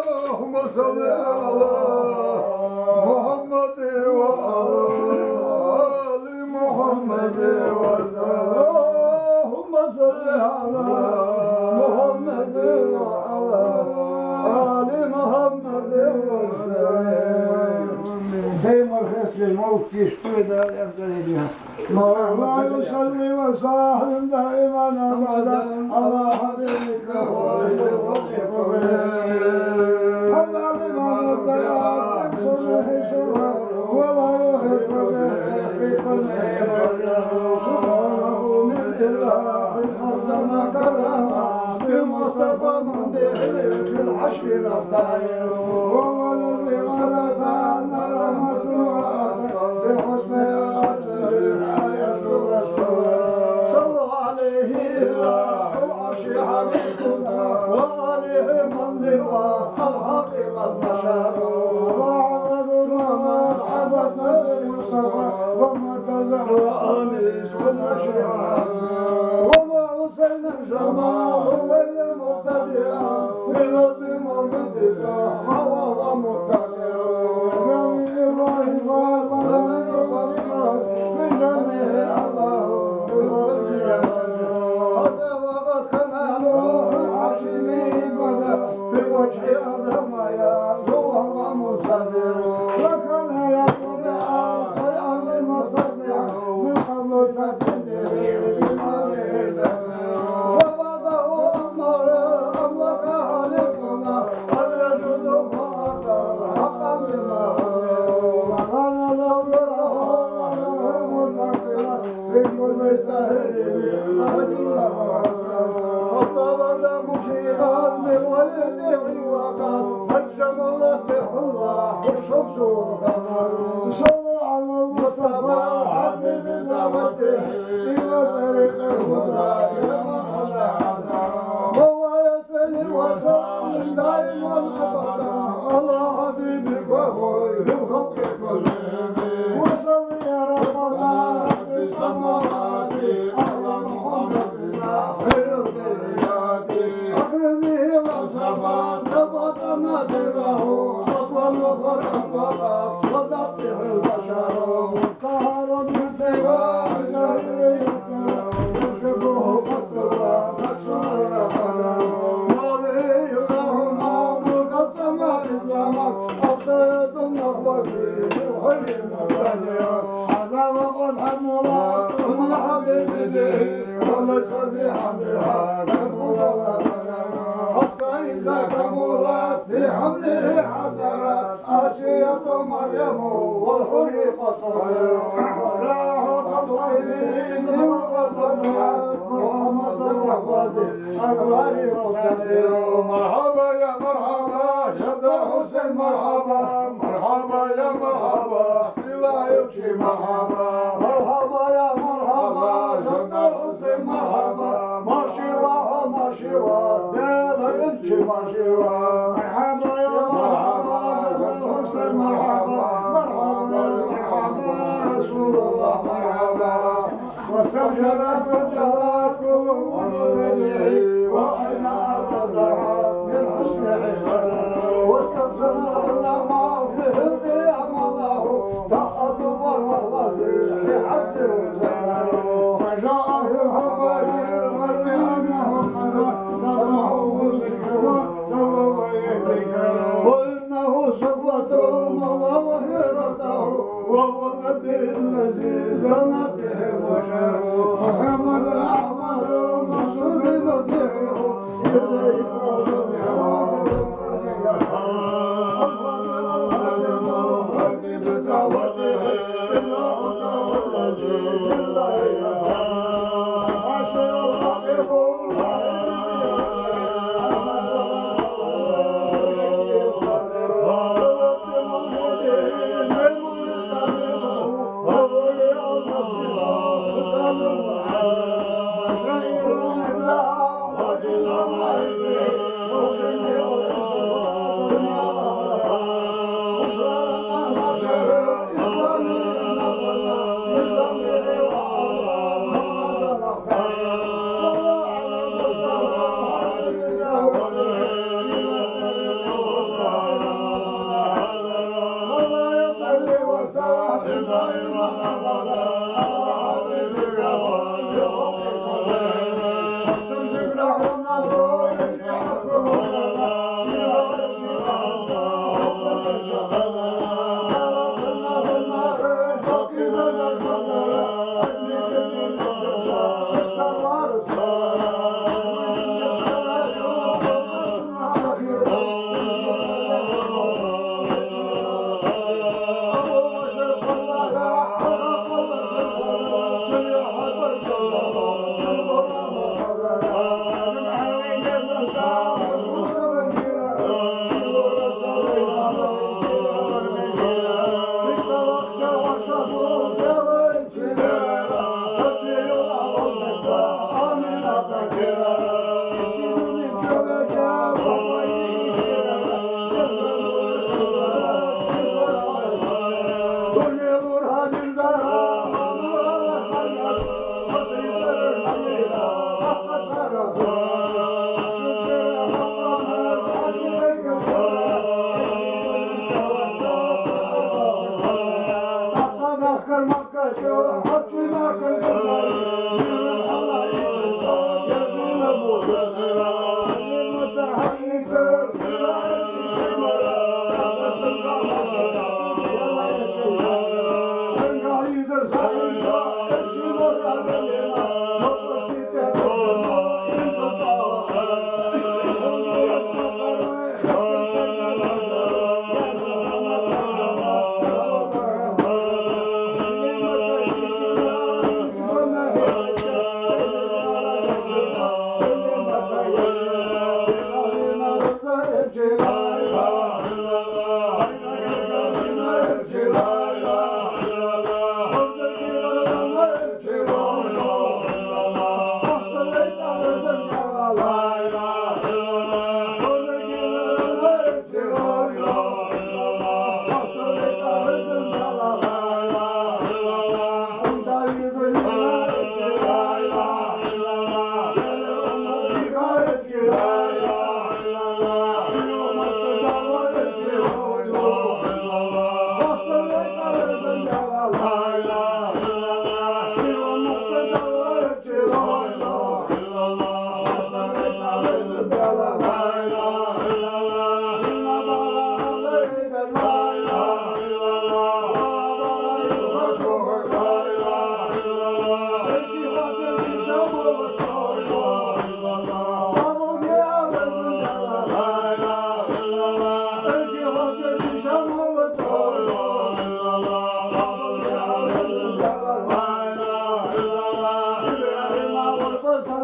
اللهم صل على محمد وعلى آل محمد وسلم اللهم صل على محمد وعلى آل محمد وسلم دائما الخاص للموت يشفي دار أفضلها الله يصلي وسلم دائما أبدا على حبيبك خير الخلق حتى لمن الضياء من صلح شرها ولا يحب سبحانه من إله حسن كرما بمصطفى من به في العشر الأبطال وهو الذي غلط أن رحمة بحسن أجر الآية والسلام صلوا عليه العرش حبيبنا وآله من لقى الحق والبشر وعبدنا من عبدنا المصطفى وما تزرع أنيس والأشياء وما حسين الجمال غير مبتدئا في قلب مولدك هو مبتدئ من إبراهيم من جميع الله وقد كان عشمين في وجه آدم يا وهو مصبر وكان يقول أعطي المرتفع من قبل تبديل وبعده أمر أملك خالقنا الرجل فأتى حقا بما وكان ذكره متكلا في كل تهريب وطرد مشيئا من ولده وقد سجم الله الله والشمس والقمر صلى على المصطفى حبيب دعوته إلى طريق الهدى إلى مرحلة وهو يسأل وسلم دائما أبدا على حبيبك وخير الخلق كلهم وصل يا ربنا في السماوات على محمدنا خير البريات أكرمه وصفا نبات ناصره أصلا وفرحا وقد صدق به البشر طهر من سواه يشبه قتلا مكسور القدم وبه اللهم قد سمع إسلامك أبصرت النخوة فيه خير المبادئ هذا وقد حملت من حبيب به وليس بحملها حتى إذا كملت في حمله حذرت آسية مريم والحر راح الطيبين وقد طلعت محمد الرحمن أنوار وخير مرحبا يا مرحبا جد حسين مرحبا مرحبا يا مرحبا سلا يبكي مرحبا مرحبا يا مرحبا جد حسين مرحبا ماشيوا ديلا يبكي ماشيوا مرحبا يا مرحبا جد حسين مرحبا مرحبا مرحبا رسول الله مرحبا واستبشرت الجلال كل مبتدئ وأين أبدها من حسن عباده واستبشر العلماء في هدي أمله تأدب والذي لحد وزاله فجاء في الخبر الغرب أنهم سمعوا ذكرا سووا يذكرا وإنه صفوة المولى وهيرته وهو النبي الذي زنت به البشر محمد أحمد منصور مديحه إليه بدعوته إلا الذي لا إله عشر الحبيب Kera